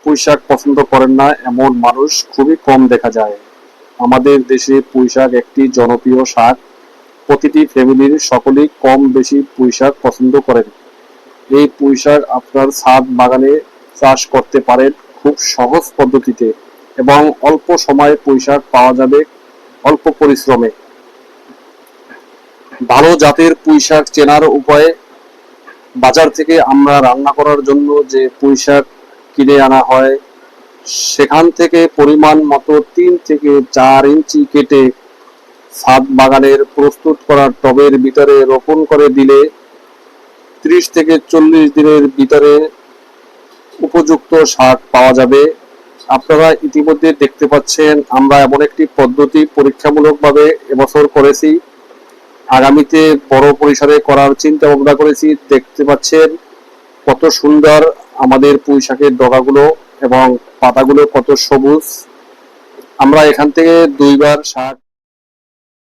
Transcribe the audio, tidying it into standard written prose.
পুঁইশাক পছন্দ করেন না এমন মানুষ খুবই কম দেখা যায়। আমাদের দেশে পুঁইশাক একটি জনপ্রিয় শাক। প্রতিটি ফ্যামিলির সকলেই কম বেশি পুঁইশাক পছন্দ করেন। এই পুঁইশাক আপনার ছাদ বাগানে চাষ করতে পারেন খুব সহজ পদ্ধতিতে এবং অল্প সময়ে পুঁইশাক পাওয়া যাবে অল্প পরিশ্রমে। ভালো জাতের পুঁইশাক চেনার উপায়: বাজার থেকে আমরা রান্না করার জন্য যে পুঁইশাক কিনে আনা হয় সেখান থেকে পরিমাণ মতো 3 থেকে 4 ইঞ্চি কেটে ছাদ বাগানের প্রস্তুত করা টবের ভিতরে রোপণ করে দিলে 30 থেকে 40 দিনের ভিতরে উপযুক্ত শাক পাওয়া যাবে। আপনারা ইতিমধ্যে দেখতে পাচ্ছেন আমরা এমন একটি পদ্ধতি পরীক্ষামূলকভাবে এবছর করেছি, আগামীতে বড় পরিসরে করার চিন্তা ভাবনা করেছি। দেখতে পাচ্ছেন কত সুন্দর আমাদের পুঁইশাকের ডগাগুলো এবং পাতাগুলো কত সবুজ। আমরা এখান থেকে 2বার শাক